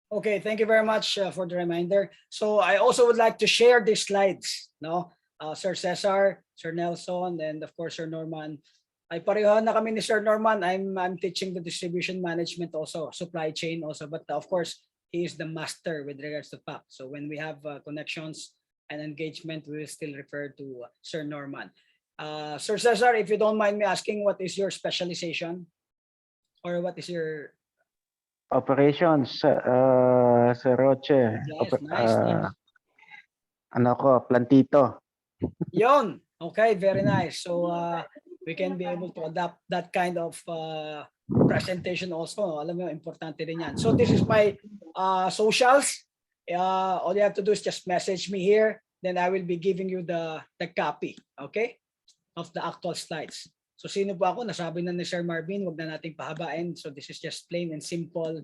Okay, thank you very much for the reminder. So I also would like to share these slides, no? Sir Cesar, Sir Nelson, and of course Sir Norman. Ay pareho na kami ni Sir Norman. I'm teaching the distribution management also, supply chain also, but of course he is the master with regards to PAC. So when we have connections and engagement, we will still refer to Sir Norman. Sir Cesar, if you don't mind me asking, what is your specialization, or what is your Operations, Sir Roche. yes, nice, nice. Ano ko, plantito. Yon. Okay, very nice. So we can be able to adapt that kind of presentation also. Alam mo, importante din yan. So this is my socials. All you have to do is just message me here. Then I will be giving you the copy, okay, of the actual slides. So sino po ako? Nasabi na ni Sir Marvin, wag na nating pahabain. So this is just plain and simple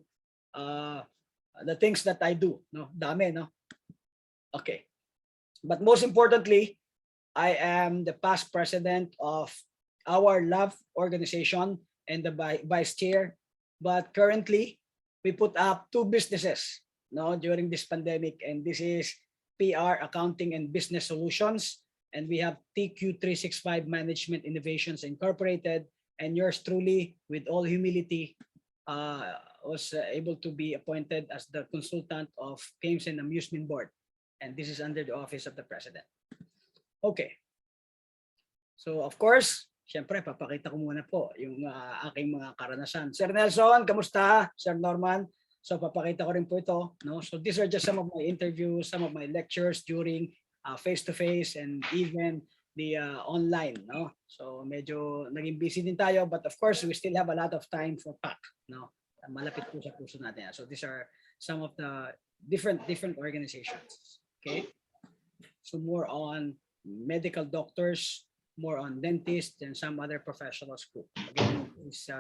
the things that I do. No, dami, no? Okay. But most importantly, I am the past president of our love organization and the vice chair. But currently, we put up 2 businesses, no, during this pandemic, and this is PR, Accounting and Business Solutions, and we have TQ365 Management Innovations Incorporated, and yours truly, with all humility, was able to be appointed as the consultant of Games and Amusement Board, and this is under the office of the President. Okay. So of course, syempre papakita ko muna po yung aking mga karanasan. Sir Nelson, kamusta? Sir Norman, so papakita ko rin po ito, no? So these are just some of my interviews, some of my lectures during face-to-face and even the online, no? So medyo naging busy din tayo, but of course we still have a lot of time for PAC, no? Malapit po sa puso natin. So these are some of the different organizations. Okay, so more on medical doctors, more on dentists, and some other professionals group. Again,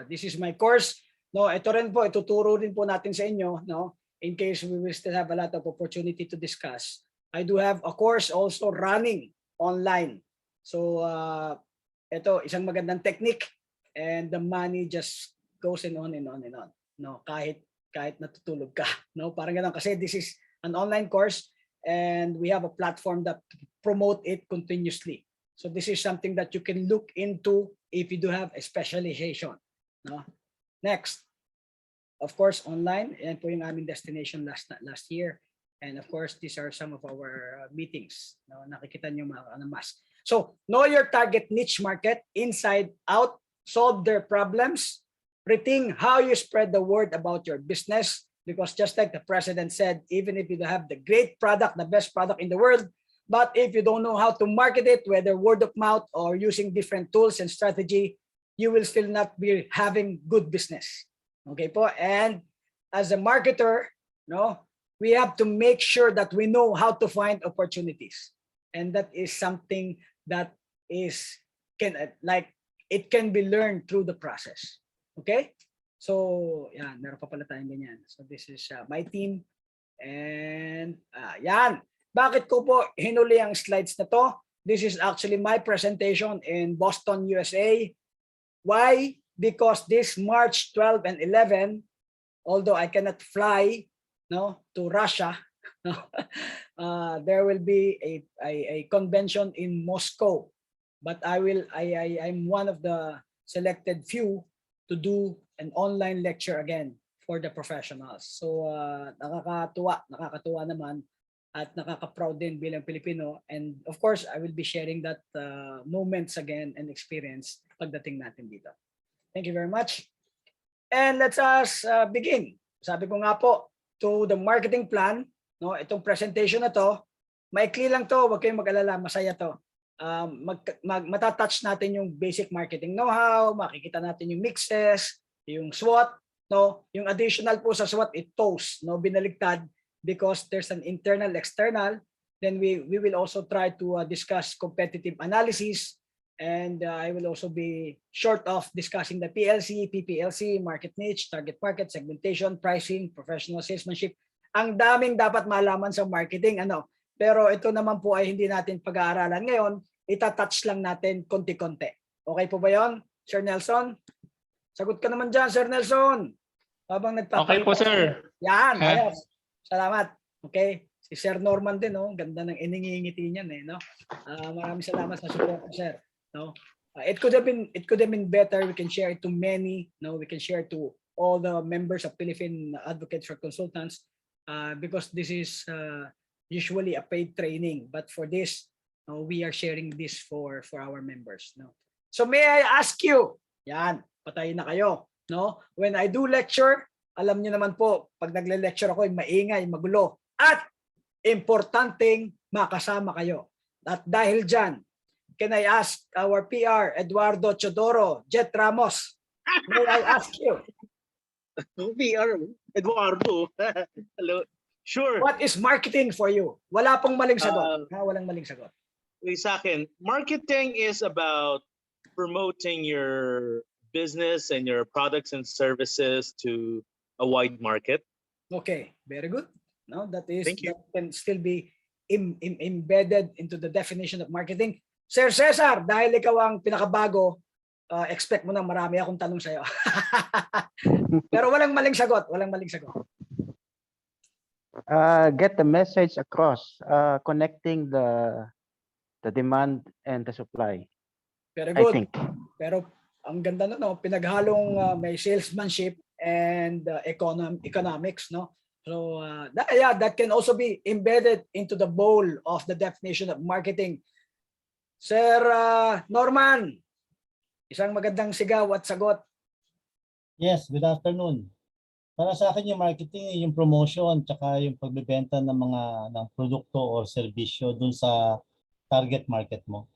this is my course. No, ito rin po, ituturo rin po natin sa inyo, no, in case we will still have a lot of opportunity to discuss. I do have a course also running online. So ito, isang magandang technique, and the money just goes and on and on and on. No, kahit natutulog ka, no, parang ganun, kasi this is an online course and we have a platform that promote it continuously. So this is something that you can look into if you do have a specialization, no? Next, of course, online, yan po yung aming destination last year. And of course, these are some of our meetings. No? Nakikita nyo mga mask. So, know your target niche market, inside, out, solve their problems, rethink how you spread the word about your business. Because just like the president said, even if you have the great product, the best product in the world, but if you don't know how to market it, whether word of mouth or using different tools and strategy, you will still not be having good business. Okay po? And as a marketer, no, we have to make sure that we know how to find opportunities. And that is something that it can be learned through the process. Okay? So, yan, meron pa pala tayong ganyan. So this is my team. And yan. Bakit ko po hinuli ang slides na to? This is actually my presentation in Boston, USA. Why? Because this March 12 and 11, although I cannot fly, no, to Russia, no, there will be a convention in Moscow. But I'm one of the selected few to do an online lecture again for the professionals. So nakakatuwa naman at nakaka-proud din bilang Pilipino. And of course, I will be sharing that moments again and experience pagdating natin dito. Thank you very much. And let's us begin. Sabi ko nga po, to the marketing plan, no, itong presentation na to, maikli lang to, wag kayong mag-alala, masaya to. Matatouch natin yung basic marketing know-how, makikita natin yung mixes, yung SWOT, no, yung additional po sa SWOT, it toes, no, binaligtad, because there's an internal, external. Then we will also try to discuss competitive analysis, and I will also be short of discussing the PLC, PPLC, market niche, target market, segmentation, pricing, professional salesmanship. Ang daming dapat malaman sa marketing, ano. Pero ito naman po ay hindi natin pag-aaralan ngayon, itatouch lang natin konti-konti. Okay po ba yon, Sir Nelson? Sagot ka naman dyan, Sir Nelson. Habang Okay po, sir. Yan, ayos. Salamat. Okay? Si Sir Norman din, no? Ganda ng iningingiti niyan eh, no? Maraming salamat sa support, sir. No? It could have been better. We can share it to many, no? We can share it to all the members of Philippine Advocates for Consultants because this is usually a paid training, but for this we are sharing this for our members, no? So may I ask you, yan, patayin na kayo, no? When I do lecture, alam niyo naman po, pag nagle-lecture ako, maingay, magulo, at importanteng makasama kayo. At dahil dyan, can I ask our PR, Eduardo Chodoro, Jet Ramos, may I ask you? PR, Eduardo. Hello. Sure. What is marketing for you? Wala pong maling sagot. Walang maling sagot. Sa akin, marketing is about promoting your business and your products and services to a wide market. Okay, very good. No, that can still be embedded into the definition of marketing. Sir Cesar, dahil ikaw ang pinakabago, expect mo na marami akong tanong sa'yo. Pero walang maling sagot. Walang maling sagot. Get the message across, connecting the demand and the supply. Very I good. think. Pero ang ganda na, no? Pinaghalong may salesmanship and economics, no? So that can also be embedded into the bowl of the definition of marketing. Sir Norman, isang magandang sigaw at sagot. Yes, good afternoon. Para sa akin yung marketing, yung promotion, tsaka yung pagbebenta ng produkto o serbisyo dun sa target market mo.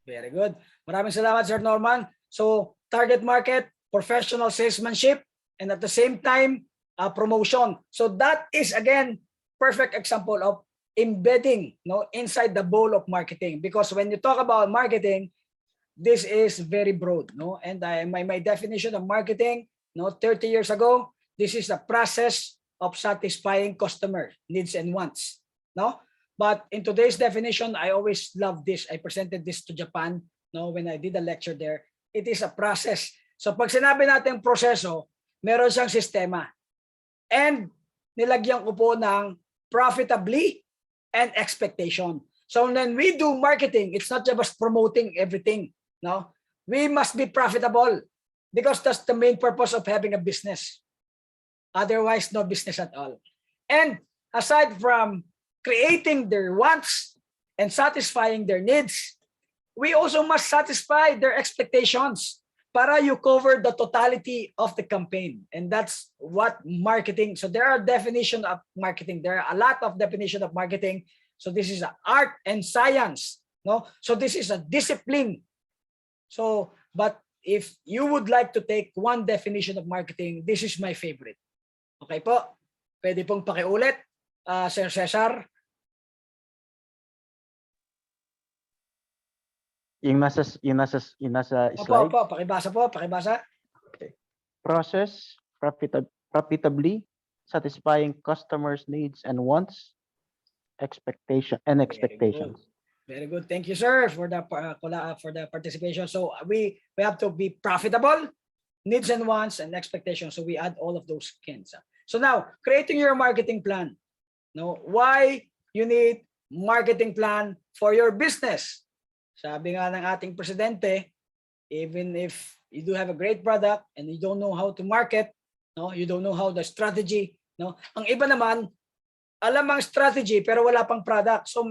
Very good. Maraming salamat, Sir Norman. So, target market, professional salesmanship, and at the same time, promotion. So that is, again, perfect example of embedding, no, inside the bowl of marketing. Because when you talk about marketing, this is very broad, no? And my definition of marketing, no, 30 years ago, this is the process of satisfying customer needs and wants, no? But in today's definition, I always love this. I presented this to Japan, no, when I did a lecture there. It is a process. So pag sinabi natin proseso, meron siyang sistema. And nilagyan ko po ng profitably and expectation. So when we do marketing, it's not just promoting everything, no? We must be profitable because that's the main purpose of having a business. Otherwise, no business at all. And aside from creating their wants and satisfying their needs, we also must satisfy their expectations para you cover the totality of the campaign. And that's what marketing. So there are definitions of marketing. There are a lot of definitions of marketing. So this is an art and science, no? So this is a discipline. So, but if you would like to take one definition of marketing, this is my favorite. Okay po? Pwede pong pakiulit, Sir Cesar. Yung nasa slide. Opo, pakibasa. Okay. Process, profitably, satisfying customers' needs and wants, expectations. Very good. Thank you, sir, for the participation. So we have to be profitable, needs and wants, and expectations. So we add all of those kins. So now, creating your marketing plan. No, why you need marketing plan for your business? Sabi nga ng ating presidente, even if you do have a great product and you don't know how to market, no, you don't know how the strategy, no. Ang iba naman, alam ang strategy pero wala pang product. So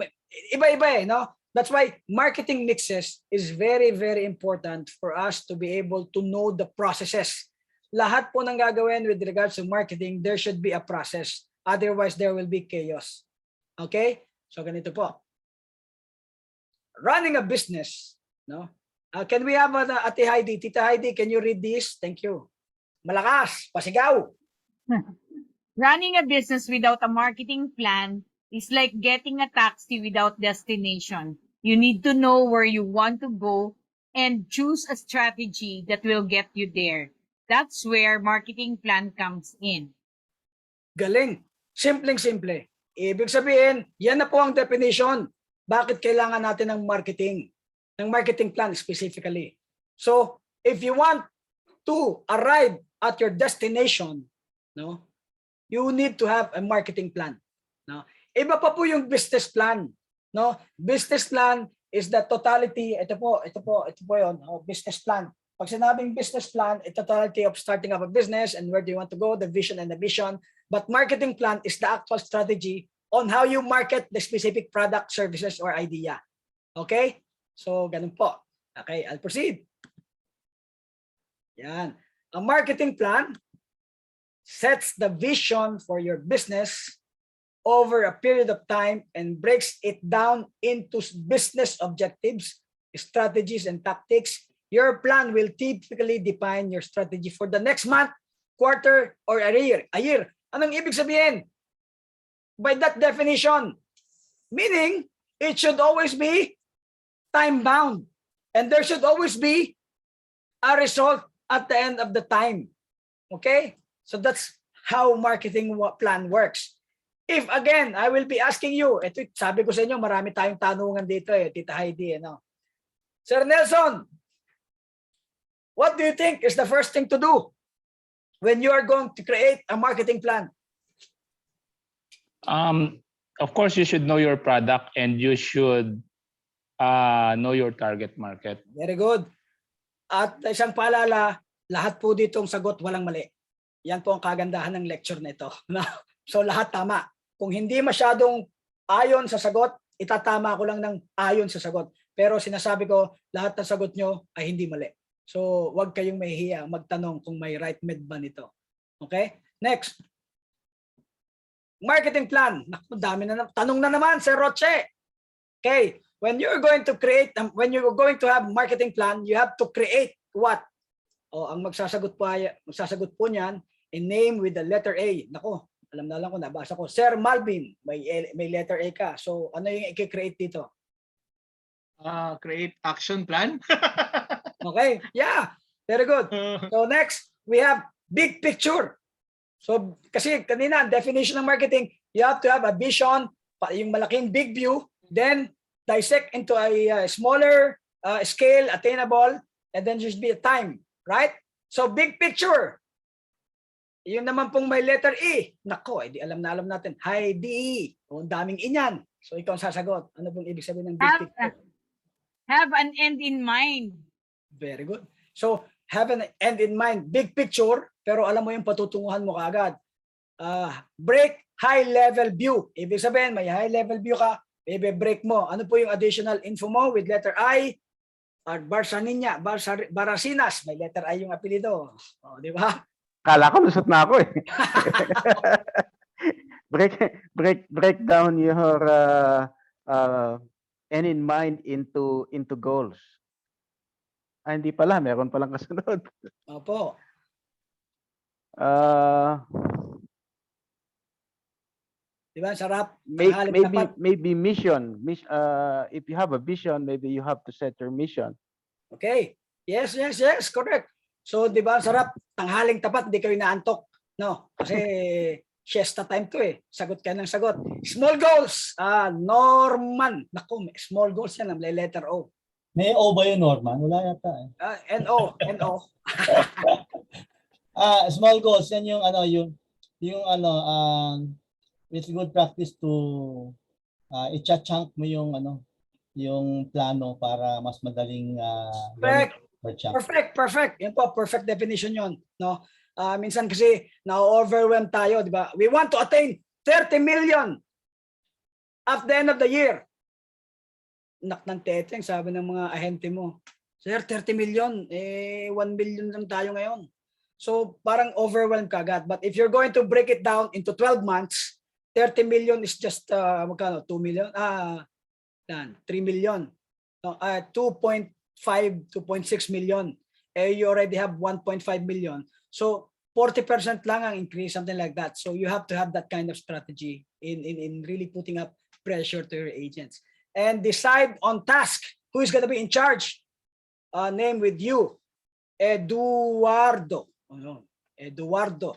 iba-iba eh, no? That's why marketing mixes is very, very important for us to be able to know the processes. Lahat po ng gagawin with regards to marketing, there should be a process. Otherwise, there will be chaos. Okay? So ganito po. Running a business, no? Can we have Ate Heidi? Tita Heidi, can you read this? Thank you. Malakas, pasigaw. Running a business without a marketing plan is like getting a taxi without destination. You need to know where you want to go and choose a strategy that will get you there. That's where marketing plan comes in. Galing. Simpleng-simple. Ibig sabihin, yan na po ang definition. Bakit kailangan natin ng marketing plan specifically? So, if you want to arrive at your destination, no, you need to have a marketing plan. No? Iba pa po yung business plan. No? Business plan is the totality. Ito po yun. Business plan. Pag sinabing business plan, it's totality of starting up a business and where do you want to go, the vision and the mission. But marketing plan is the actual strategy on how you market the specific product, services, or idea. Okay? So, ganun po. Okay, I'll proceed. Yan. A marketing plan sets the vision for your business over a period of time and breaks it down into business objectives, strategies, and tactics. Your plan will typically define your strategy for the next month, quarter, or a year. Anong ibig sabihin? By that definition, meaning it should always be time-bound and there should always be a result at the end of the time. Okay? So that's how marketing plan works. If again, I will be asking you, ito sabi ko sa inyo, marami tayong tanungan dito Tita Heidi. Sir Nelson, what do you think is the first thing to do when you are going to create a marketing plan? Of course, you should know your product and you should know your target market. Very good. At isang paalala, lahat po ditong sagot walang mali. Yan po ang kagandahan ng lecture na ito. So lahat tama. Kung hindi masyadong ayon sa sagot, itatama ko lang ng ayon sa sagot. Pero sinasabi ko, lahat ng sagot nyo ay hindi mali. So huwag kayong mahihiya magtanong kung may right med ba nito. Okay? Next. Marketing plan. Naku, dami na tanong na naman, Sir Roche. Okay. When you're going to have marketing plan, you have to create what? Ang magsasagot po niyan, a name with the letter A. Nako, alam na lang ko, nabasa ko. Sir Malvin, may letter A ka. So ano yung i-create dito? Create action plan. Okay, yeah, very good. So next, we have big picture. So kasi kanina, definition ng marketing, you have to have a vision, yung malaking big view, then dissect into a smaller scale, attainable, and then just be a time, right? So big picture. Yung naman pong may letter E, nako, di alam na alam natin. Heidi, ang daming inyan. So ikaw ang sasagot. Ano pong ibig sabihin ng big picture? Have an end in mind. Very good. So have an end in mind, big picture, pero alam mo yung patutunguhan mo kaagad. Break high level view. Ibig sabihin, may high level view ka, break mo. Ano po yung additional info mo with letter I? Barasinas, may letter I yung apelido. Di ba? Kala ko lusot na ako break down your end in mind into goals. Hindi pala, meron palang kasunod. Opo. Diba, sarap. Maybe mission. If you have a vision, maybe you have to set your mission. Okay. Yes, correct. So, di ba, sarap. Tanghaling tapat, hindi kayo naantok. No? Kasi siesta time to Sagot ka ng sagot. Small goals. Norman. Naku, small goals yan. May letter O. May O ba yun, Norman? Wala yata N-O. Small goals, yan it's good practice to i-chunk mo yung plano para mas madaling Perfect. Yan po, perfect definition yon, no? Minsan kasi na-overwhelm tayo, di ba? We want to attain 30 million at the end of the year. Nak ng teteng, sabi ng mga ahente mo, Sir, 30 million, 1 billion lang tayo ngayon. So parang overwhelmed ka agad. But if you're going to break it down into 12 months, 30 million is just, magkano? 2 million? 3 million. No, 2.5, 2.6 million. You already have 1.5 million. So 40% lang ang increase, something like that. So you have to have that kind of strategy in really putting up pressure to your agents. And decide on task. Who is going to be in charge? Name with you. Eduardo. Eduardo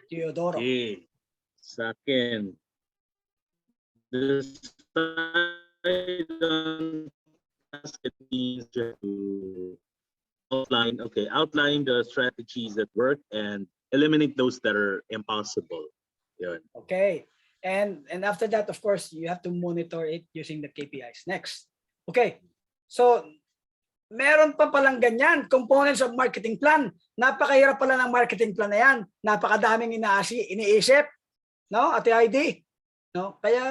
Teodoro. Okay. Second, decide on task. It means to outline the strategies that work and eliminate those that are impossible. Yun. Okay. And after that, of course, you have to monitor it using the KPIs. Next. Okay. So, meron pa palang ganyan, components of marketing plan. Napakahirap pala ng marketing plan na yan. Napakadaming iniisip. No, Ate ID? No? Kaya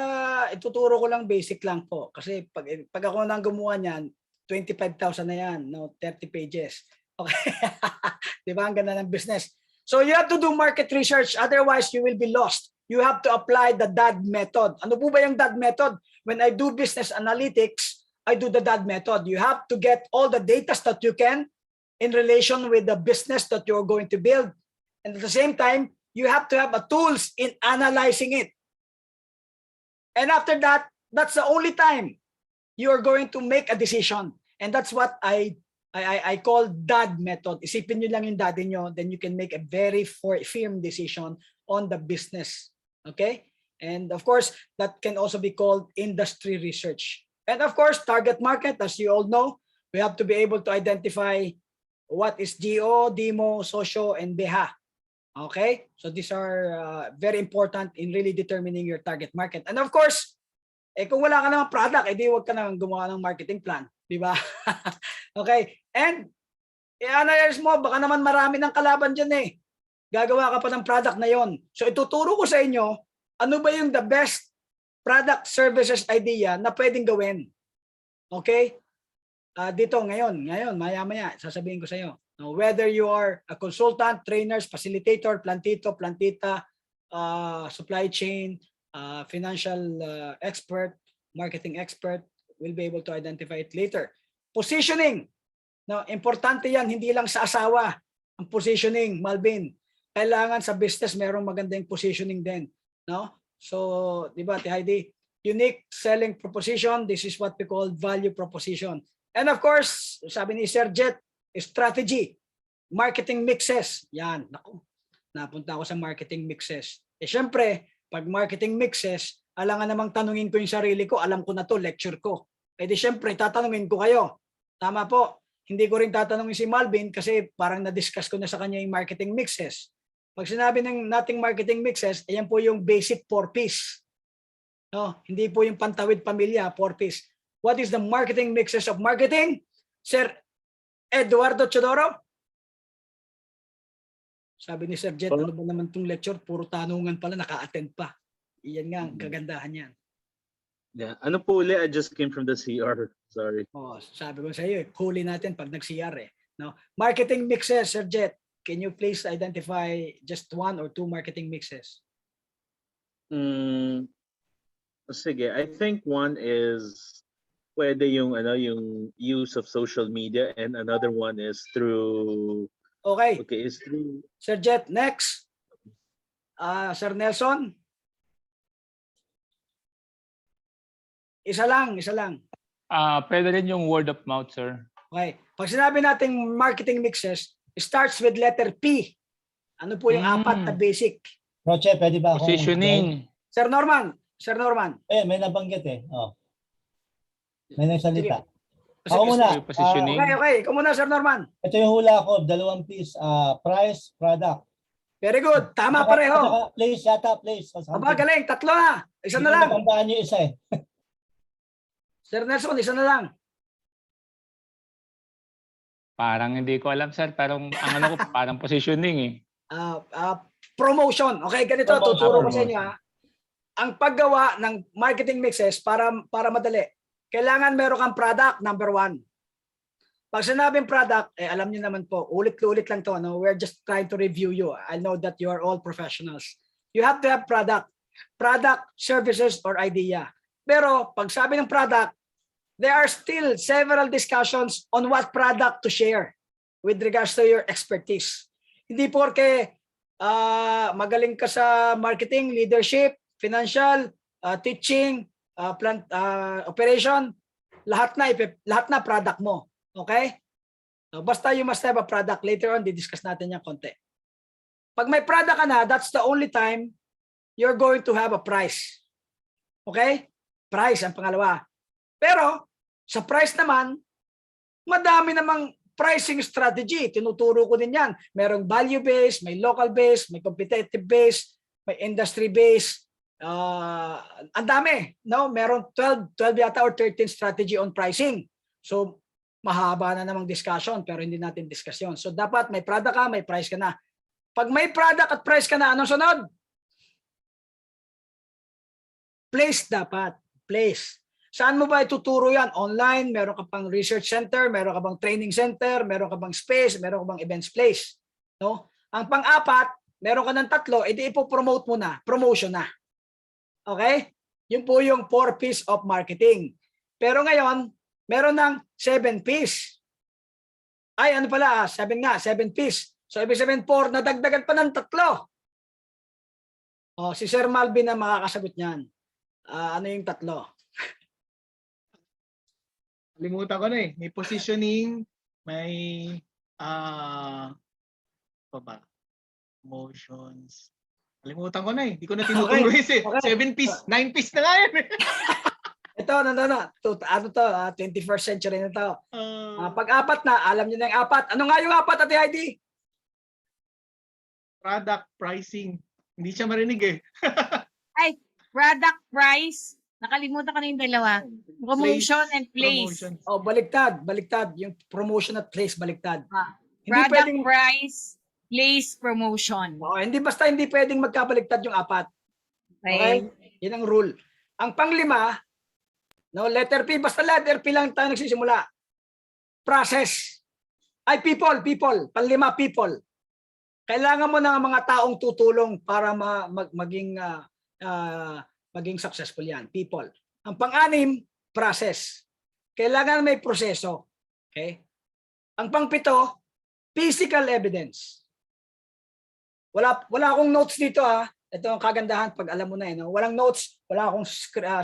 ituturo ko lang basic lang po. Kasi pag ako nang gumawa niyan, 25,000 na yan. No? 30 pages. Okay. Diba? Ang ganda ng business. So, you have to do market research. Otherwise, you will be lost. You have to apply the DAD method. Ano po ba yung DAD method? When I do business analytics, I do the DAD method. You have to get all the data that you can in relation with the business that you're going to build. And at the same time, you have to have a tools in analyzing it. And after that, that's the only time you're going to make a decision. And that's what I call DAD method. Isipin nyo lang yung DAD nyo, then you can make a very firm decision on the business. Okay? And of course, that can also be called industry research. And of course, target market, as you all know, we have to be able to identify what is GO, DEMO, socio, and BEHA. Okay? So these are very important in really determining your target market. And of course, kung wala ka namang product, edi huwag ka nang gumawa ng marketing plan. Di ba? Okay? And i-analyze mo, baka naman marami ng kalaban dyan eh. Gagawa ka pa ng product na yon. So ituturo ko sa inyo, ano ba yung the best product services idea na pwedeng gawin. Okay? Dito ngayon, maya-maya, sasabihin ko sa iyo. Now, whether you are a consultant, trainers, facilitator, plantito, plantita, supply chain, financial expert, marketing expert, will be able to identify it later. Positioning. No, importante yan, hindi lang sa asawa. Ang positioning, Malvin. Kailangan sa business merong magandang positioning din. No? So, di ba, Heidi? Unique selling proposition. This is what we call value proposition. And of course, sabi ni Sir Jet, strategy. Marketing mixes. Yan. Naku, napunta ako sa marketing mixes. Syempre, pag marketing mixes, alangan namang tanungin ko yung sarili ko, alam ko na to, lecture ko. Di syempre, tatanungin ko kayo. Tama po. Hindi ko rin tatanungin si Malvin kasi parang na-discuss ko na sa kanya yung marketing mixes. Pag sinabi ng nating marketing mixes, ayan po yung basic 4Ps. No, hindi po yung pantawid pamilya, 4Ps. What is the marketing mixes of marketing? Sir Eduardo Chodoro? Sabi ni Sir Jet, ano ba naman itong lecture? Puro tanungan pala, naka-attend pa. Iyan nga, ang kagandahan yan. Yeah. Ano po uli? I just came from the CR. Sorry. Oh, sabi ko sa iyo, huli natin pag nag-CR eh. No? Marketing mixes, Sir Jet. Can you please identify just one or two marketing mixes? Sige, I think one is pwede yung use of social media, and another one is through is through Sir Jet, next. Sir Nelson. Isa lang. Pwede rin yung word of mouth, sir. Okay. Pag sinabi nating marketing mixes, starts with letter P. Ano po yung apat na basic? Roche, pwede ba akong... Positioning. Sir Norman. May nabanggit eh. Oh. May nagsalita. Sige. Ako muna. Positioning. Okay. Ikaw muna, Sir Norman. Ito yung hula ko. 2 P's. Price, product. Very good. Tama pareho. Please, shut up, please. Aba, galing. 3 na. Isa na lang. Tandaan nyo isa eh. Sir Nelson, isa na lang. Parang hindi ko alam, sir. Pero ang ano ko, parang positioning eh. Promotion. Okay, ganito. Tuturo ko sa inyo. Ang paggawa ng marketing mixes para madali. Kailangan meron kang product, number 1. Pag sinabing product, alam niyo naman po, ulit-ulit lang to. No? We're just trying to review you. I know that you are all professionals. You have to have product, services, or idea. Pero pag sabi ng product, there are still several discussions on what product to share with regards to your expertise. Hindi porke magaling ka sa marketing, leadership, financial, teaching, operation, lahat na product mo. Okay? Basta you must have a product. Later on, di-discuss natin yan konti. Pag may product ka na, that's the only time you're going to have a price. Okay? Price ang pangalawa. Pero, sa price naman, madami namang pricing strategy. Tinuturo ko din yan. Merong value-based, may local-based, may competitive-based, may industry-based. Ang dami, no? Meron 12 yata or 13 strategy on pricing. So mahaba na namang discussion pero hindi natin discussion. So dapat may product ka, may price ka na. Pag may product at price ka na, anong sunod? Place dapat. Place. Saan mo ba ituturo yan? Online, meron ka pang research center, meron ka bang training center, meron ka bang space, meron ka bang events place. No? Ang pang-apat, meron ka ng 3, edi ipopromote mo na, promotion na. Okay? Yun po yung 4 P's of marketing. Pero ngayon, meron ng 7 P's. Ay, ano pala, 7 nga, 7 P's. So, ibig sabihin 4, nadagdagan pa ng 3. Oh, si Sir Malvin na makakasagot niyan. Ano yung 3? Limutan ko na eh. May positioning, may pa ba? Motions. Kalimutan ko na eh. Hindi ko na tinuturo eh. Okay. 7 piece, 9 piece na nga yan. Ito, ano to, 21st century na to. Pag-apat na, alam niyo na yung 4. Ano nga yung 4, Ate Heidi? Product pricing. Hindi siya marinig eh. Ay, product price. Nakalimutan ko na yung 2. Promotion and place. Promotion. Oh, baliktad. Yung promotion at place, baliktad. Hindi Product pwedeng, price, place, promotion. hindi pwedeng magkabaliktad yung 4. Okay? Yan ang rule. Ang pang-5, no, letter P, basta letter P lang tayo nagsisimula. Process. Ay, people. Pang-5, people. Kailangan mo ng mga taong tutulong para maging successful yan. People. Ang pang-6, process. Kailangan may proseso. Okay? Ang pang-7, physical evidence. Wala akong notes dito ha. Ito ang kagandahan pag alam mo na no? Walang notes, wala akong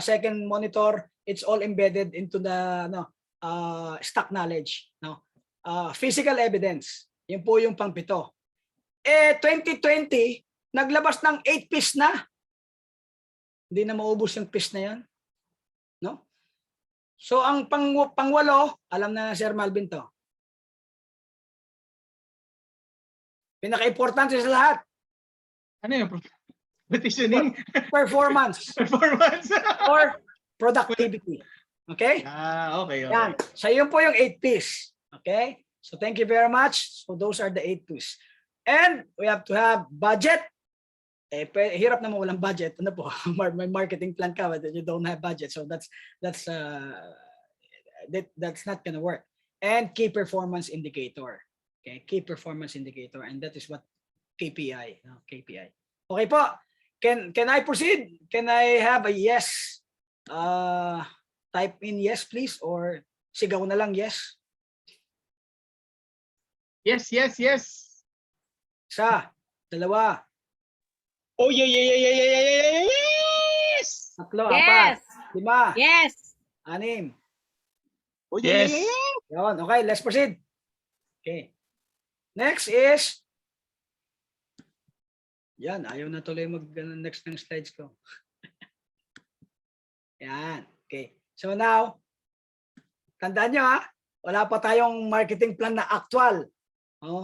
second monitor. It's all embedded into the stock knowledge, no? Physical evidence. Yun po yung pang-7. 2020 naglabas ng 8 piece na. Hindi na maubos yung piece na 'yan. No? So ang pang-8, alam na Sir Malvin to. Pinaka-importante sa lahat. Ano yung positioning? Performance Performance. or productivity. Okay? Okay. Yan. So yun po yung 8 P's. Okay? So thank you very much. So those are the 8 P's. And we have to have budget. Hirap naman walang budget. Ano po? May marketing plan ka but you don't have budget. So that's not gonna work. And key performance indicator. Okay? Key performance indicator. And that is what KPI. KPI. Okay po. Can I proceed? Can I have a yes? Type in yes please or sigaw na lang yes. Yes. Isa, 2, Oh, yeah. Yes! 3, Yes. 4, 5, Yes. 6. Oh, Yes. Yun. Okay, let's proceed. Okay. Next is yan, ayaw na tuloy next ng slides ko. Yan. Okay. So now, tandaan nyo ha, wala pa tayong marketing plan na actual.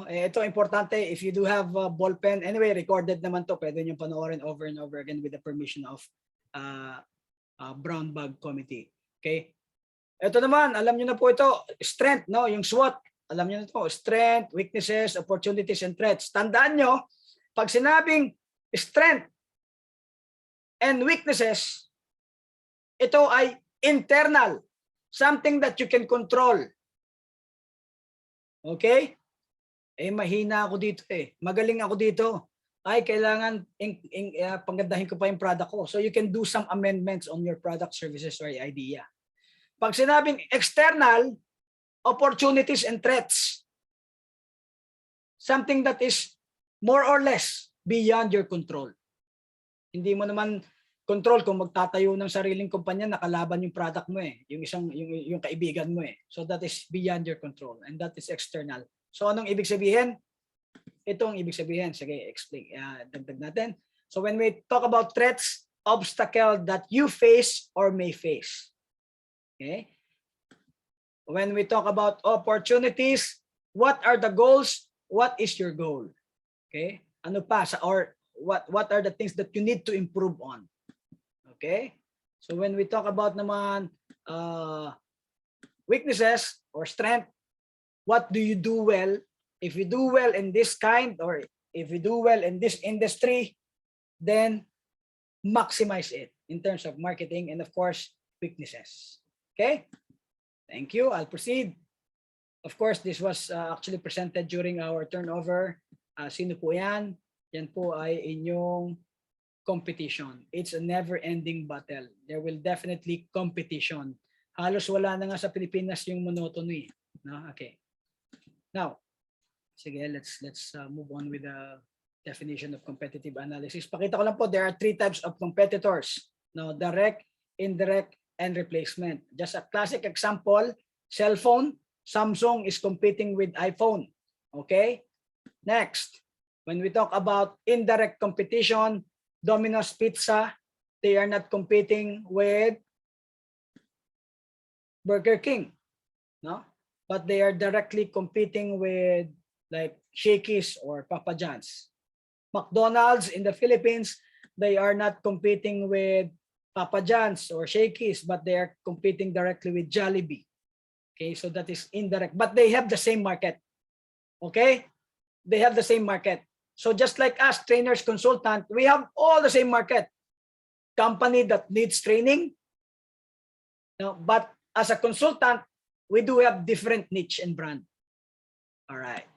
Ito importante, if you do have a ball pen, anyway, recorded naman to, pwede nyo panoorin over and over again with the permission of Brown Bag Committee. Okay? Ito naman, alam nyo na po ito, strength, no? Yung SWOT, alam nyo na ito, strength, weaknesses, opportunities, and threats. Tandaan nyo, pag sinabing strength and weaknesses, ito ay internal, something that you can control. Okay? Mahina ako dito magaling ako dito. Ay, kailangan panggandahin ko pa yung product ko. So you can do some amendments on your product, services, or idea. Pag sinabing external, opportunities and threats, something that is more or less beyond your control. Hindi mo naman control kung magtatayo ng sariling kumpanya nakalaban yung product mo yung kaibigan mo So that is beyond your control and that is external. So anong ibig sabihin? Ito ang ibig sabihin. Sige, explain. Dagdag natin. So when we talk about threats, obstacle that you face or may face. Okay? When we talk about opportunities, what are the goals? What is your goal? Okay? Ano pa or what are the things that you need to improve on? Okay? So when we talk about naman weaknesses or strength, what do you do well? If you do well in this kind, or if you do well in this industry, then maximize it in terms of marketing and of course, weaknesses. Okay? Thank you. I'll proceed. Of course, this was actually presented during our turnover. Sino po yan? Yan po ay inyong competition. It's a never-ending battle. There will definitely competition. Halos wala na nga sa Pilipinas yung monotony. No? Okay. Now, sige, let's move on with the definition of competitive analysis. Pakita ko lang po, there are 3 types of competitors. No, direct, indirect, and replacement. Just a classic example, cell phone. Samsung is competing with iPhone. Okay? Next, when we talk about indirect competition, Domino's Pizza, they are not competing with Burger King, no? But they are directly competing with like Shakey's or Papa John's. McDonald's in the Philippines, they are not competing with Papa John's or Shakey's, but they are competing directly with Jollibee. Okay, so that is indirect, but they have the same market. Okay, they have the same market. So just like us, trainers, consultant, we have all the same market. Company that needs training, no, but as a consultant, we do have different niche and brand. All right,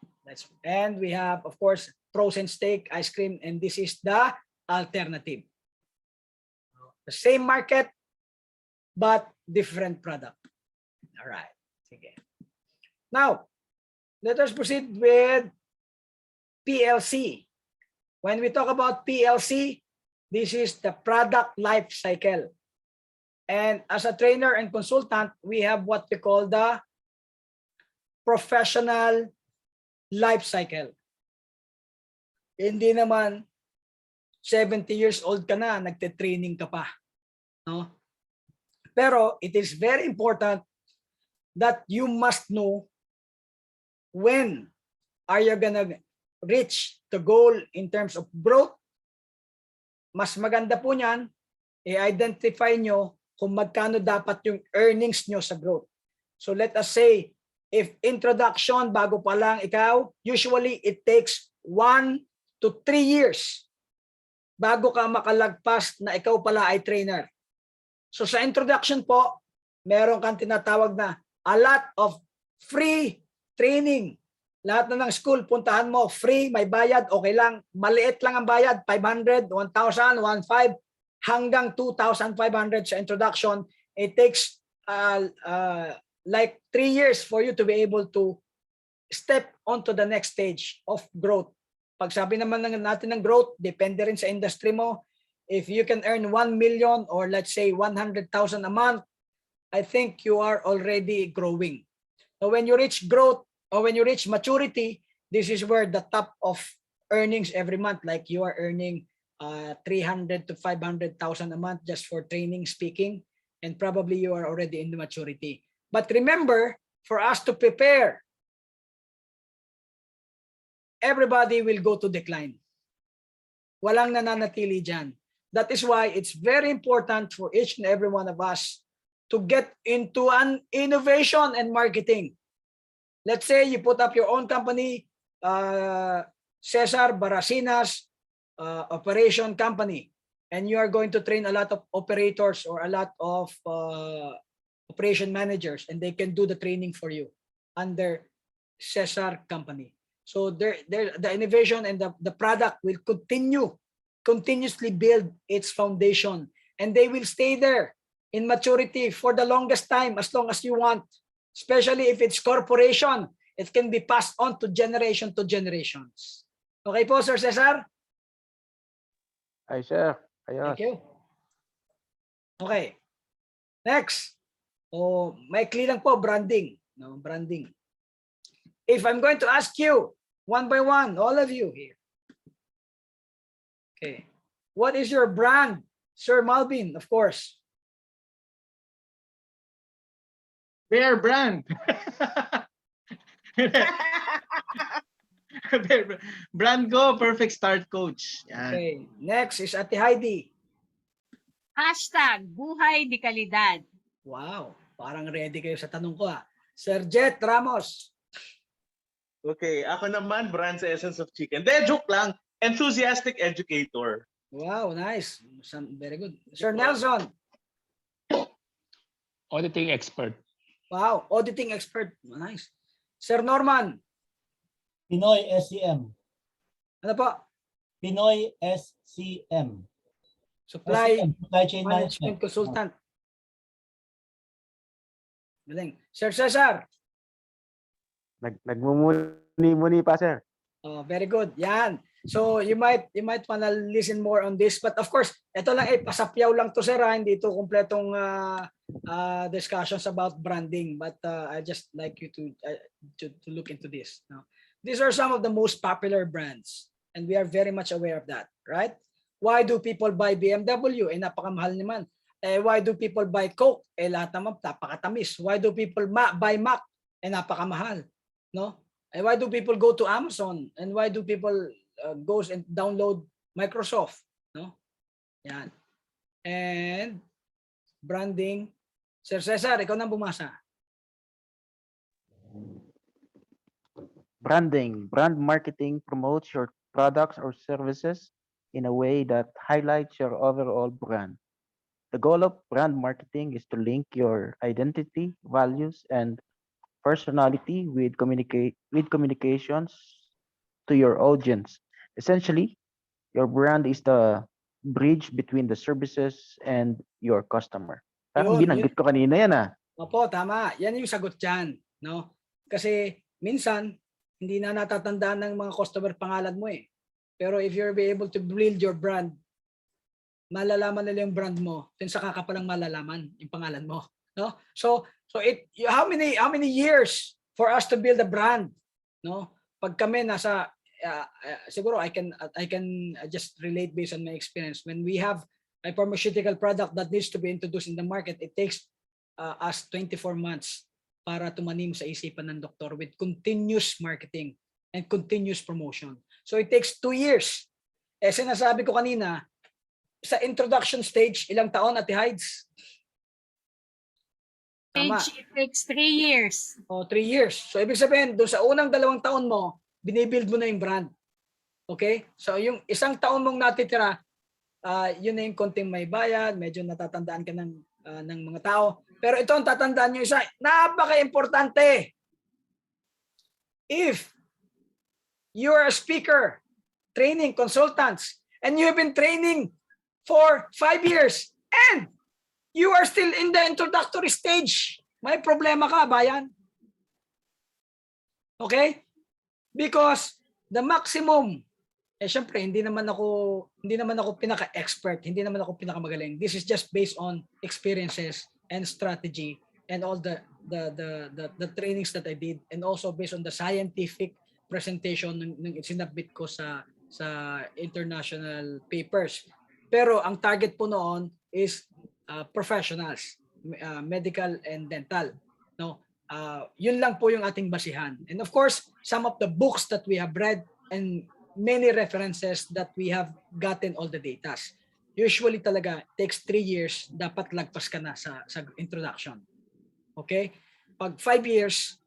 and we have, of course, frozen steak, ice cream, and this is the alternative. The same market, but different product. All right. Okay. Now, let us proceed with PLC. When we talk about PLC, this is the product life cycle. And as a trainer and consultant, we have what we call the professional life cycle. Hindi naman 70 years old ka na, nagte-training ka pa. No? Pero it is very important that you must know when are you gonna reach the goal in terms of growth. Mas maganda po niyan, i-identify nyo kung magkano dapat yung earnings nyo sa growth. So let us say, if introduction, bago pa lang ikaw, usually it takes 1 to 3 years bago ka makalagpas na ikaw pala ay trainer. So sa introduction po, meron kang tinatawag na a lot of free training. Lahat na ng school, puntahan mo, free, may bayad, okay lang. Maliit lang ang bayad, 500, 1,000, 1,500, hanggang 2,500 sa introduction. It takes like 3 years for you to be able to step onto the next stage of growth. Pag sabi naman natin ng growth, depende rin sa industry mo. If you can earn 1 million or let's say 100,000 a month, I think you are already growing. So when you reach growth or when you reach maturity, this is where the top of earnings every month, like you are earning 300 to 500,000 a month just for training, speaking, and probably you are already in the maturity. But remember, for us to prepare, everybody will go to decline. Walang nananatili dyan. That is why it's very important for each and every one of us to get into an innovation and marketing. Let's say you put up your own company, Cesar Barasinas Operation Company, and you are going to train a lot of operators or a lot of operation managers, and they can do the training for you under Cesar Company. So the innovation and the product will continuously build its foundation, and they will stay there in maturity for the longest time, as long as you want. Especially if it's corporation, it can be passed on to generations. Okay po, Sir Cesar? Ay, sir. Ayos. Thank you. Okay. Next. Oh, maikli lang po, branding. No, branding. If I'm going to ask you, one by one, all of you here. Okay. What is your brand? Sir Malvin, of course. Bear brand. Brand ko, Perfect Start Coach. Yan. Okay. Next is Ate Heidi. Hashtag buhay de kalidad. Wow, parang ready kayo sa tanong ko Sir Jet Ramos. Okay, ako naman, brand's essence of chicken. De, joke lang. Enthusiastic educator. Wow, nice. Very good. Sir Nelson. Auditing expert. Wow, auditing expert. Nice. Sir Norman. Pinoy SCM. Ano po? Pinoy SCM. Supply SCM, Supply Chain Management Management. Consultant. Galing. Sir Cesar. Nagmumuni-muni pa, sir. Oh, very good. Yan. So you might wanna listen more on this, but of course, ito lang pasapyaw lang to sir hindi to kumpletong discussions about branding, but I just like you to look into this. No? These are some of the most popular brands and we are very much aware of that, right? Why do people buy BMW? Napakamahal naman. Why do people buy Coke? Lahat naman napakatamis. Why do people buy Mac? Napakamahal, no? Why do people go to Amazon? And why do people goes and download Microsoft? No? Yan. And branding. Sir Cesar, ikaw nang bumasa. Branding. Brand marketing promotes your products or services in a way that highlights your overall brand. The goal of brand marketing is to link your identity, values, and personality with communications to your audience. Essentially, your brand is the bridge between the services and your customer. Parang binanggit ko kanina yan Opo, tama. Yan yung sagot dyan. No? Kasi minsan, hindi na natatandaan ng mga customer pangalan mo Pero if you're be able to build your brand, malalaman nila yung brand mo, then saka ka palang malalaman yung pangalan mo. No? So how many years for us to build a brand? No? Pag kami nasa siguro I can just relate based on my experience. When we have a pharmaceutical product that needs to be introduced in the market, it takes us 24 months para tumanim sa isipan ng doktor with continuous marketing and continuous promotion. So it takes 2 years. Sinasabi ko kanina, sa introduction stage, ilang taon, Ate Hides? Tama. It takes 3 years. 3 years. So ibig sabihin, doon sa unang 2 taon mo, binibuild mo na yung brand. Okay? So yung isang taon mong natitira, yun na yung konting may bayad, medyo natatandaan ka ng mga tao. Pero ito ang tatandaan nyo isa, napaka-importante. If you're a speaker, training consultants, and you've been training for 5 years, and you are still in the introductory stage, may problema ka, bayan. Okay? Because the maximum, syempre, hindi naman ako pinaka-expert, hindi naman ako pinakamagaling. This is just based on experiences and strategy and all the trainings that I did, and also based on the scientific presentation ng sinabit ko sa international papers. Pero ang target po noon is professionals, medical and dental. No, yun lang po yung ating basihan. And of course, some of the books that we have read and many references that we have gotten all the data. Usually talaga takes 3 years, dapat lagpas ka na sa introduction. Okay? Pag 5 years,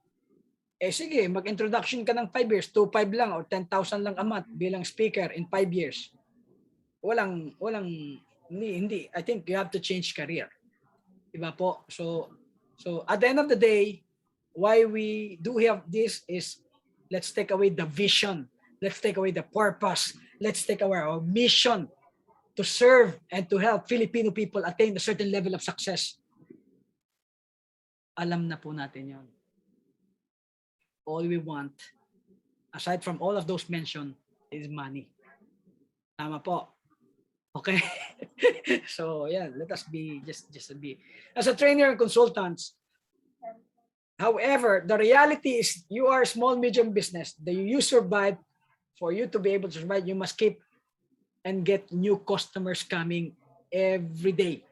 sige, mag-introduction ka ng 5 years, 2,500 lang or 10,000 lang a month bilang speaker in 5 years. Hindi. I think you have to change career. Diba po? So at the end of the day, why we do have this is let's take away the vision. Let's take away the purpose. Let's take away our mission to serve and to help Filipino people attain a certain level of success. Alam na po natin yon. All we want, aside from all of those mentioned, is money. Tama po. Okay? So, yeah, let us be, just be. As a trainer and consultants, however, the reality is you are a small, medium business. You survive. For you to be able to survive, you must keep and get new customers coming every day,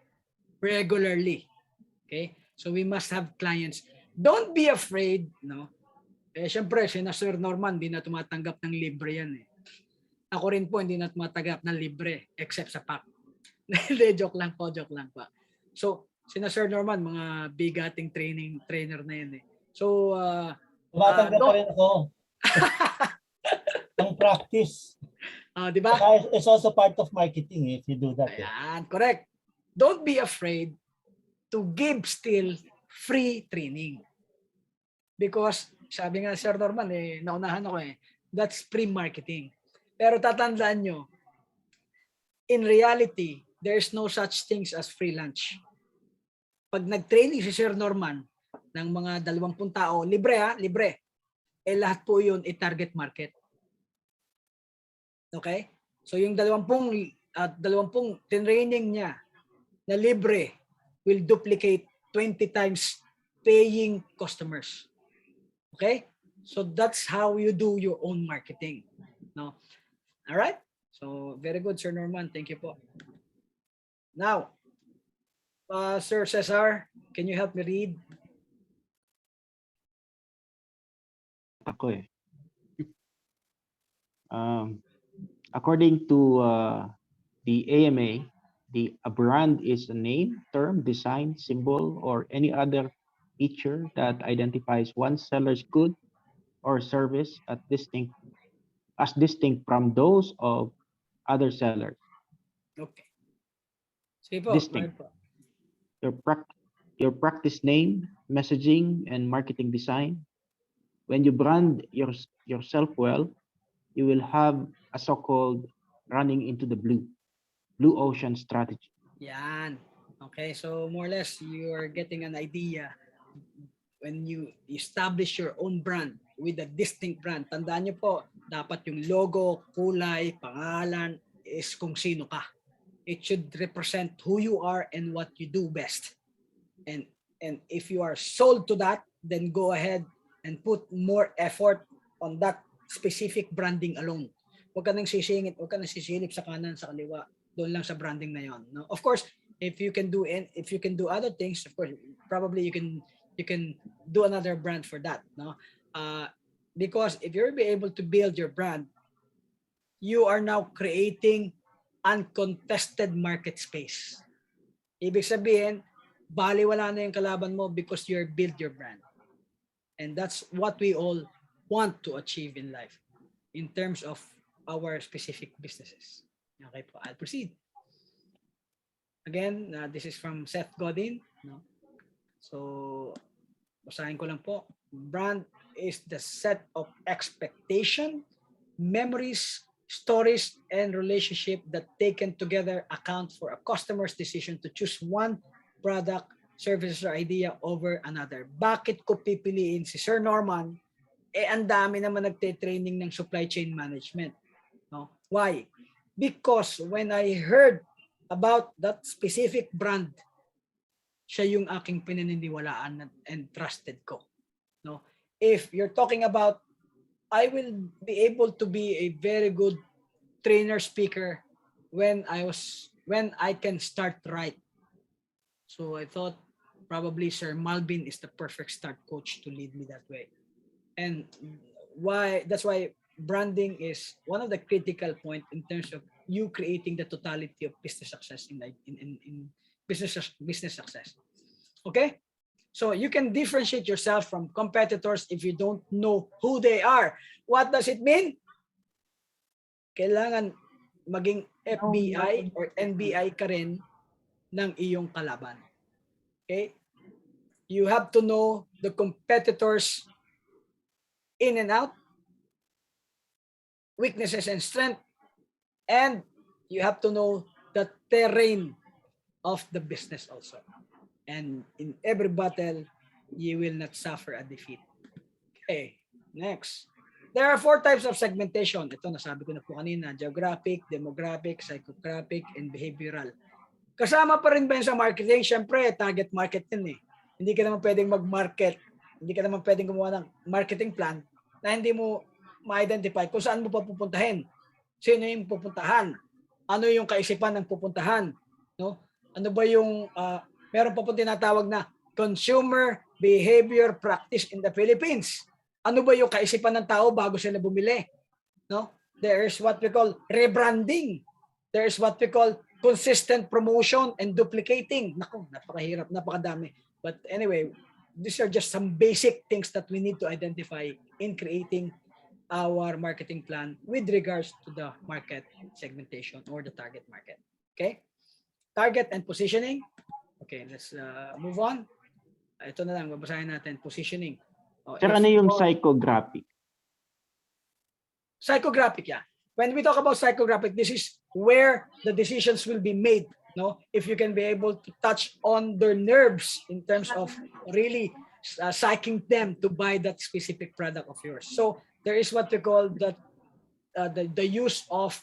regularly. Okay? So we must have clients. Don't be afraid, no? Syempre, si Sir Norman, hindi na tumatanggap ng libre yan. Ako rin po, hindi na tumatanggap ng libre, except sa pack. Hindi, joke lang po, joke lang pa. So, sina Sir Norman, mga bigating trainer na yun eh. So, Tumatanggap pa don't, rin ako. Ang practice. di ba? Saka it's also part of marketing if you do that. Ayan, correct. Don't be afraid to give still free training. Because, sabi nga Sir Norman, naunahan ako that's pre-marketing. Pero tatandaan nyo, in reality, there's no such things as free lunch. Pag nag-training si Sir Norman ng mga 20 tao, libre libre. Lahat po yun target market. Okay? So yung 20 training niya na libre will duplicate 20 times paying customers. Okay? So that's how you do your own marketing. No? All right? So very good, Sir Norman. Thank you po. Now, Sir Cesar, can you help me read? Ako according to the AMA, a brand is a name, term, design, symbol, or any other feature that identifies one seller's good or service as distinct from those of other sellers. Okay. Sige po. Distinct. Your practice name, messaging, and marketing design. When you brand yourself well, you will have a so-called running into the blue ocean strategy. Yan. Okay, so more or less you are getting an idea when you establish your own brand with a distinct brand. Tandaan niyo po, dapat yung logo, kulay, pangalan is kung sino ka. It should represent who you are and what you do best. And if you are sold to that, then go ahead and put more effort on that specific branding alone. Huwag ka nang sisingit, huwag ka nang sisilip sa kanan, sa kaliwa. Doon lang sa branding na yon. No? Of course, if you can do other things, of course, probably you can do another brand for that. No? Because if you'll be able to build your brand, you are now creating uncontested market space. Ibig sabihin, baliwala na yung kalaban mo because you build your brand. And that's what we all want to achieve in life in terms of our specific businesses. Okay po, I'll proceed. Again, this is from Seth Godin. No? So, basahin ko lang po. Brand is the set of expectation, memories, stories, and relationship that taken together account for a customer's decision to choose one product, services, or idea over another. Bakit ko pipiliin si Sir Norman? Ang dami naman nagte-training ng supply chain management. No? Why? Because when I heard about that specific brand, siya yung aking pinaniniwalaan and trusted ko. No? If you're talking about, I will be able to be a very good trainer speaker when I can start right. So I thought probably Sir Malvin is the perfect start coach to lead me that way. And that's why branding is one of the critical point in terms of you creating the totality of business success in business success. Okay? So you can differentiate yourself from competitors if you don't know who they are. What does it mean? Kailangan maging FBI or NBI ka rin ng iyong kalaban. Okay? You have to know the competitors in and out, weaknesses and strength, and you have to know the terrain of the business also. And in every battle, you will not suffer a defeat. Okay, next. There are 4 types of segmentation. Ito, nasabi ko na po kanina. Geographic, demographic, psychographic, and behavioral. Kasama pa rin ba yun sa marketing? Siyempre, target market yun eh. Hindi ka naman pwedeng mag-market. Hindi ka naman pwedeng gumawa ng marketing plan na hindi mo ma-identify kung saan mo pa pupuntahin. Sino yung pupuntahan? Ano yung kaisipan ng pupuntahan? No? Ano ba yung meron pa po tinatawag na consumer behavior practice in the Philippines? Ano ba yung kaisipan ng tao bago sila bumili? No? There is what we call rebranding. There is what we call consistent promotion and duplicating. Nako, napakahirap, napakadami. But anyway, these are just some basic things that we need to identify in creating our marketing plan with regards to the market segmentation or the target market. Okay? Target and positioning. Okay, let's move on. Ito na lang, babasahin natin. Positioning. Sir, ano yung psychographic? Psychographic, yeah. When we talk about psychographic, this is where the decisions will be made. No, if you can be able to touch on their nerves in terms of really psyching them to buy that specific product of yours. So there is what we call the use of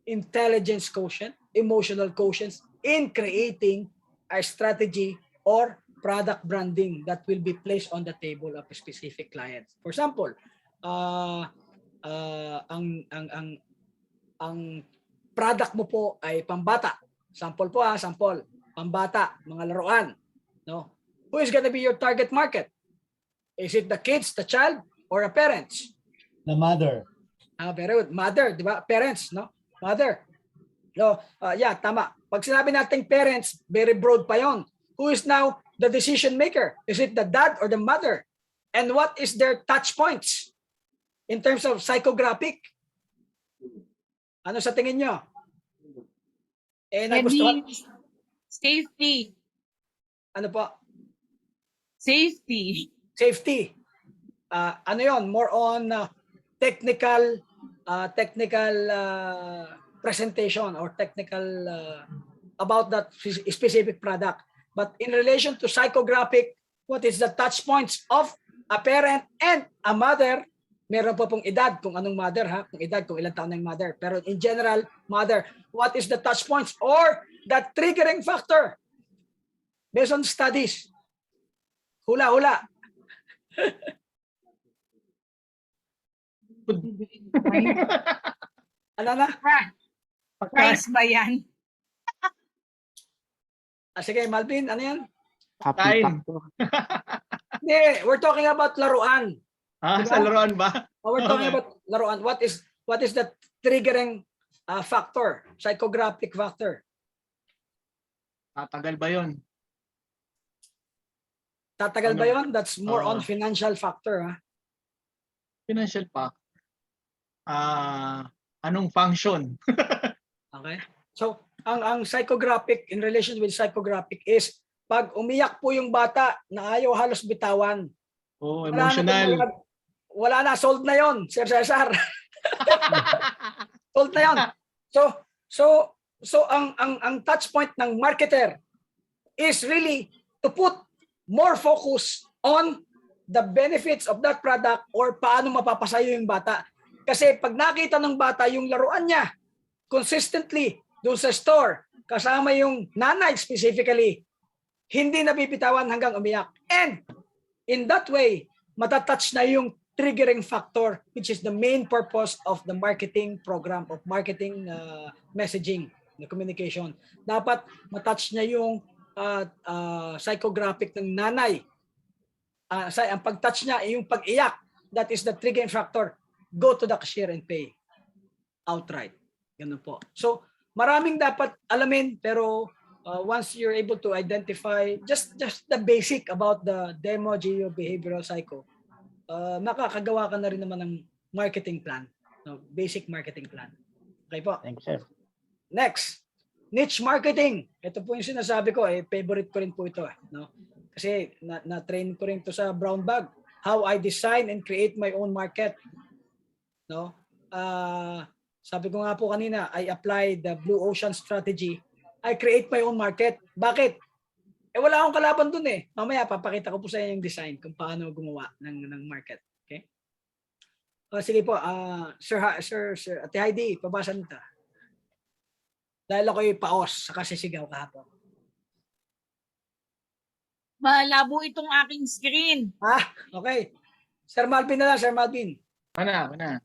intelligence quotient, emotional quotients in creating a strategy or product branding that will be placed on the table of a specific client. For example, ang product mo po ay pambata. Sample po sample. Pambata, mga laruan. No? Who is going to be your target market? Is it the kids, the child, or the parents? The mother. Very good. Mother, di ba? Parents, no? Mother. No, yeah, tama. Pag sinabi nating parents, very broad pa yon. Who is now the decision maker? Is it the dad or the mother? And what is their touch points in terms of psychographic? Ano sa tingin nyo? Maybe safety. Ano po? Safety. Safety. Ano yon? More on technical presentation or technical about that specific product. But in relation to psychographic, what is the touch points of a parent and a mother? Meron po pong edad kung anong mother, kung edad, kung ilang taon na yung mother. Pero in general, mother, what is the touch points or the triggering factor? Based on studies. Hula-hula. Ano na? Price ba yan? Sige, Malvin, ano yan? Happy Time. factor. Hindi, we're talking about laruan. Diba? Sa laruan ba? We're talking Okay. about laruan. What is the triggering factor? Psychographic factor. Tatagal ba yun? Tatagal ba yun? That's more on Oo. financial factor. Financial pack. Anong function? Okay? So, ang psychographic, in relation with psychographic is, pag umiyak po yung bata na ayaw halos bitawan. Oh, Wala na emotional. Wala na, sold na yon, Sir Cesar. Sold na yon. So ang touch point ng marketer is really to put more focus on the benefits of that product or paano mapapasayo yung bata. Kasi pag nakita ng bata yung laruan niya consistently doon sa store, kasama yung nanay specifically, hindi nabibitawan hanggang umiyak. And in that way, matatouch na yung triggering factor, which is the main purpose of the marketing program, of marketing messaging, the communication. Dapat matouch niya yung psychographic ng nanay. Ang pag-touch niya, yung pag-iyak, that is the triggering factor. Go to the cashier and pay outright. Ganun po. So, maraming dapat alamin, pero once you're able to identify just the basic about the demo, geo, behavioral psycho, makakagawa ka na rin naman ng marketing plan. No? Basic marketing plan. Okay po. Thanks, sir. Next, niche marketing. Ito po yung sinasabi ko, favorite ko rin po ito. No? Kasi na-train ko rin ito sa brown bag. How I design and create my own market. No? Sabi ko nga po kanina, I apply the blue ocean strategy. I create my own market. Bakit? Wala akong kalaban dun eh. Mamaya papakita ko po sa inyo yung design kung paano gumawa ng market. Okay? Sige po, Sir Ate Heidi, pabasa nito. Dahil ako'y paos sa kasisigaw kahapon. Malabo itong aking screen. Okay. Sir Malvin na lang, Sir Malvin. Mana.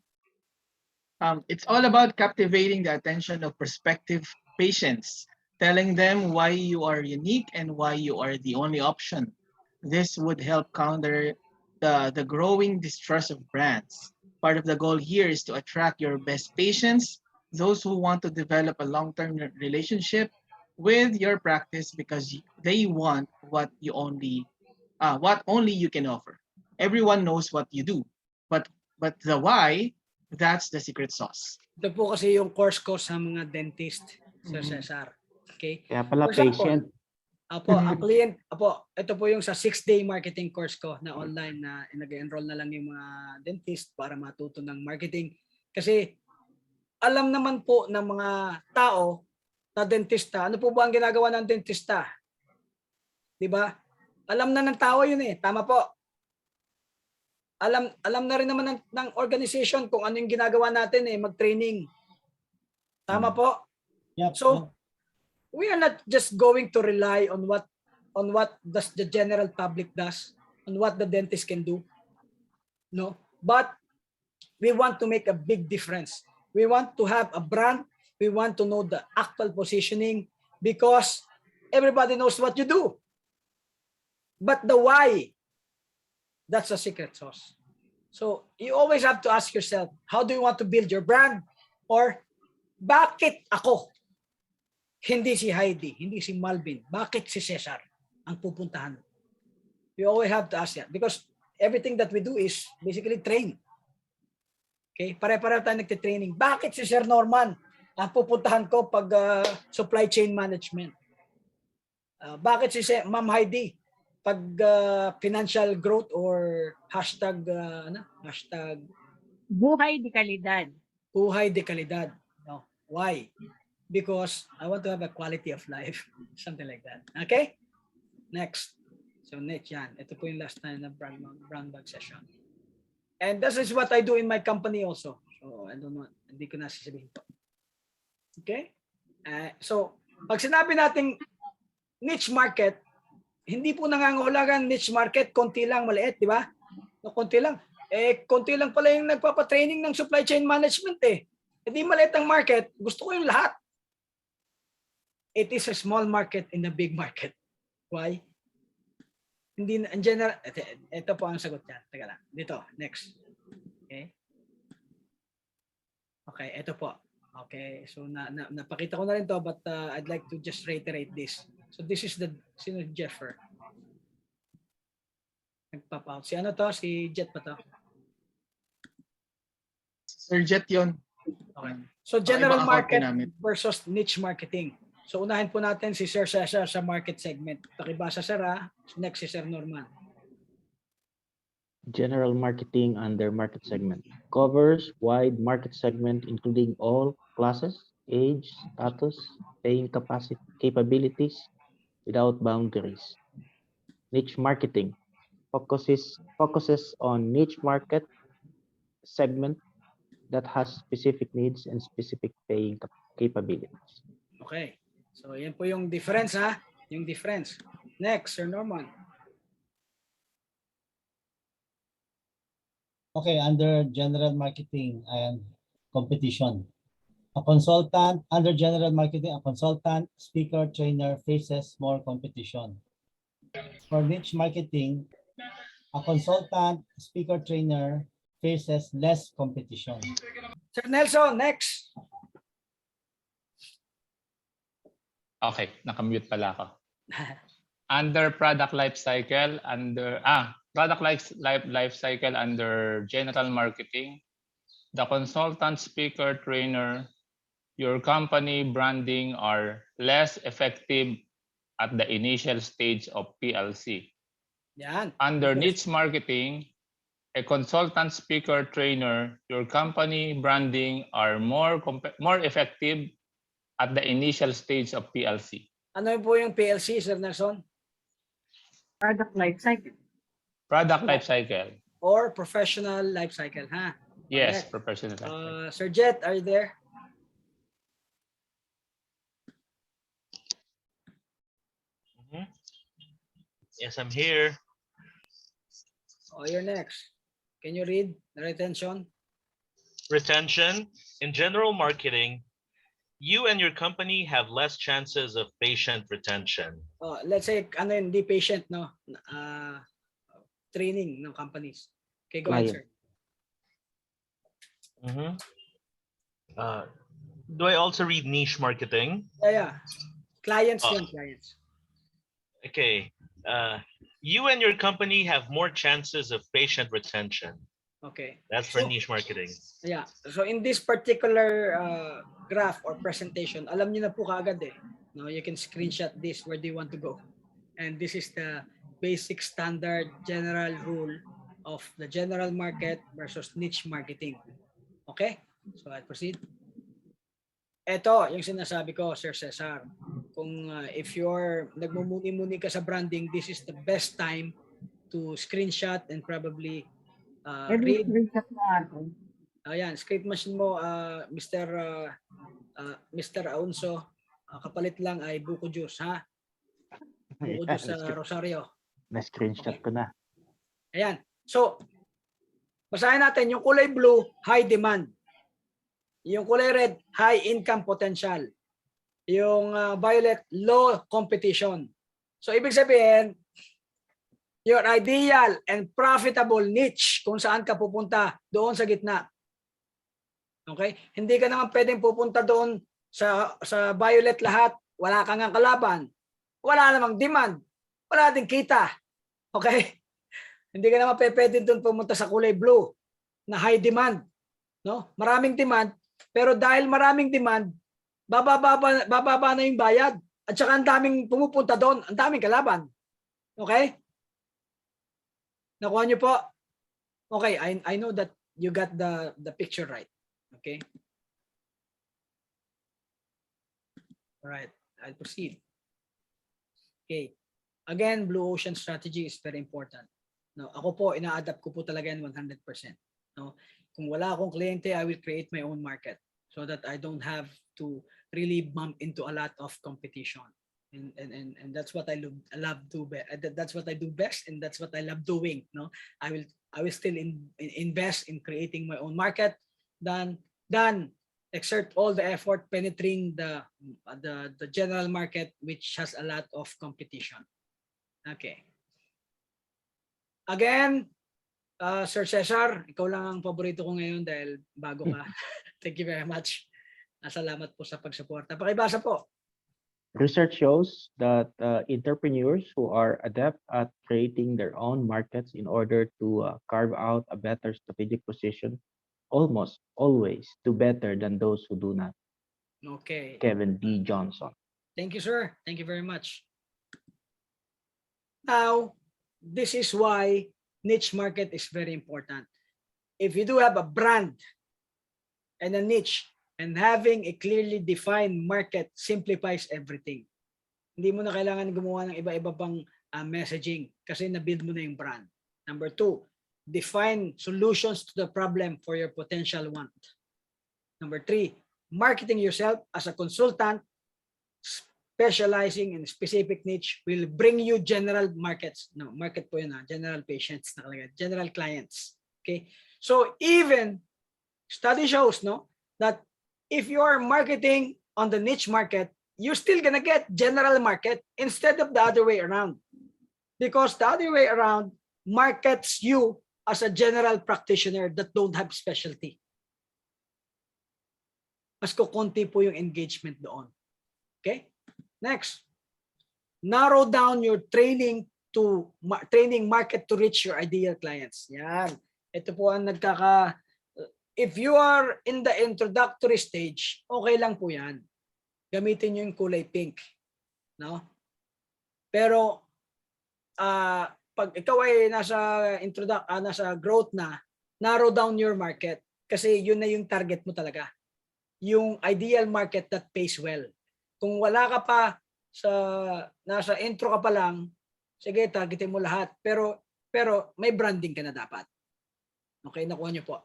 It's all about captivating the attention of prospective patients, telling them why you are unique and why you are the only option. This would help counter the growing distrust of brands. Part of the goal here is to attract your best patients those who want to develop a long-term relationship with your practice because they want what only you can offer. Everyone knows what you do, but the why, that's the secret sauce. Ito po kasi yung course ko sa mga dentist, Sir Mhm. Cesar. Okay? Kaya pala For example, patient. ang client, ito po yung sa 6-day marketing course ko na online na nag-enroll na lang yung mga dentist para matuto ng marketing. Kasi alam naman po ng mga tao na dentista, ano po ba ang ginagawa ng dentista? 'Di ba? Alam na ng tao yun eh, tama po. Alam na rin naman ng organization kung ano yung ginagawa natin eh, mag-training. Tama po? Yep. So, we are not just going to rely on what does the general public does, on what the dentist can do. No, but we want to make a big difference. We want to have a brand. We want to know the actual positioning because everybody knows what you do. But the why, that's a secret sauce. So you always have to ask yourself, how do you want to build your brand? Or bakit ako? Hindi si Heidi, hindi si Malvin. Bakit si Cesar ang pupuntahan? You always have to ask that because everything that we do is basically train. Okay? Pare-pareho tayo nagtitraining. Bakit si Sir Norman ang pupuntahan ko pag supply chain management? Bakit si Ma'am Heidi pag financial growth or hashtag Buhay di kalidad. buhay de kalidad? No. Why? Because I want to have a quality of life. Something like that. Okay? Next. So next yan. Ito po yung last time na brown bag session. And this is what I do in my company also. So I don't know. Hindi ko na sasabihin po. Okay? So pag sinabi nating niche market, hindi po nangangahulugan niche market, konti lang, maliit, di ba? No, konti lang. Konti lang pala yung nagpapatraining ng supply chain management eh. Hindi maliit ang market, gusto ko yung lahat. It is a small market in a big market. Why? Hindi in general, ito po ang sagot niya. Teka lang. Dito, next. Okay. Okay, ito po. Okay, so napakita ko na rin to but I'd like to just reiterate this. So this is the sino Jeffer. Nagpop out. Si ano to? Si Jet pa to? Sir Jet yun. Okay. So general ibang account market namin. versus niche marketing. So unahin po natin si Sir Cesar sa market segment. Pakibasa Sir ha. Next si Sir Norman. General marketing under market segment covers wide market segment including all classes, age, status, paying capacity, capabilities without boundaries. Niche marketing focuses on niche market segment that has specific needs and specific paying capabilities. Okay. So yan po yung difference ha. Yung difference. Next, Sir Norman. Okay, under general marketing and competition. A consultant, under general marketing, a consultant, speaker, trainer faces more competition. For niche marketing, a consultant, speaker, trainer faces less competition. Sir Nelson, next. Okay, nakamute pala ako. Under product life cycle, product life cycle under general marketing, the consultant, speaker, trainer, your company branding are less effective at the initial stage of PLC. Yan. Under niche marketing, a consultant, speaker, trainer, your company branding are more effective at the initial stage of PLC. Ano po yung PLC, Sir Nelson? Product life cycle. Product life cycle. Or professional life cycle, ha? Yes, Correct. professional life cycle. Sir Jet, are you there? Yes, I'm here. Oh, you're next. Can you read the retention? Retention. In general marketing, you and your company have less chances of patient retention. Oh, let's say, ano yun, di patient, no? Training ng companies. Okay, go ahead, sir. Do I also read niche marketing? Yeah. Clients Oh. yan, clients. Okay. You and your company have more chances of patient retention. Okay. That's for niche marketing. Yeah. So in this particular graph or presentation, alam niyo na po kaagad eh. No, you can screenshot this where do you want to go. And this is the basic standard general rule of the general market versus niche marketing. Okay? So I'll proceed. Ito, yung sinasabi ko, Sir Cesar. Kung if you're nagmumuni-muni ka sa branding, this is the best time to screenshot and probably read. Ayan, script machine mo, Mr. Aunso, kapalit lang ay buko juice, ha? Buko juice sa Rosario. Na-screenshot ko na. Ayan. So, basahin natin yung kulay blue, high demand. Yung kulay red, high income potential. Yung violet, low competition. So, ibig sabihin, your ideal and profitable niche kung saan ka pupunta, doon sa gitna. Okay? Hindi ka naman pwedeng pupunta doon sa violet lahat. Wala kang kalaban. Wala namang demand. Wala din kita. Okay? Hindi ka naman pwedeng doon pumunta sa kulay blue na high demand. No? Maraming demand. Pero dahil maraming demand, bababa na yung bayad. At saka ang daming pumupunta doon. Ang daming kalaban. Okay? Nakuha niyo po? Okay, I know that you got the picture right. Okay. All right, I'll proceed. Okay. Again, blue ocean strategy is very important. No, ako po ina-adapt ko po talaga yan 100%. No, kung wala akong kliyente, I will create my own market so that I don't have to really bump into a lot of competition. And that's what I love to that's what I do best, and that's what I love doing. No, I will still invest in creating my own market than exert all the effort penetrating the general market, which has a lot of competition. Okay. Again, Sir Cesar, ikaw lang ang paborito ko ngayon dahil bago ka. Thank you very much. Salamat po sa pagsuporta. Pakibasa po. Research shows that entrepreneurs who are adept at creating their own markets in order to carve out a better strategic position almost always do better than those who do not. Okay. Kevin D. Johnson. Thank you, sir. Thank you very much. Now, this is why niche market is very important. If you do have a brand and a niche, and having a clearly defined market simplifies everything. Hindi mo na kailangan gumawa ng iba-iba pang messaging kasi na-build mo na yung brand. Number 2, define solutions to the problem for your potential want. Number 3, marketing yourself as a consultant specializing in a specific niche will bring you general markets. No, market po yun, general patients, general clients. Okay? So even study shows that if you are marketing on the niche market, you're still gonna get general market instead of the other way around. Because the other way around markets you as a general practitioner that don't have specialty. Mas kukunti po yung engagement doon. Okay? Next. Narrow down your training market to reach your ideal clients. Yan. Ito po ang if you are in the introductory stage, okay lang po yan. Gamitin nyo yung kulay pink. No? Pero, pag ikaw ay nasa growth na, narrow down your market. Kasi yun na yung target mo talaga. Yung ideal market that pays well. Kung wala ka pa nasa intro ka pa lang, sige, targetin mo lahat. Pero may branding ka na dapat. Okay, nakuha nyo po.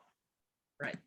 Right.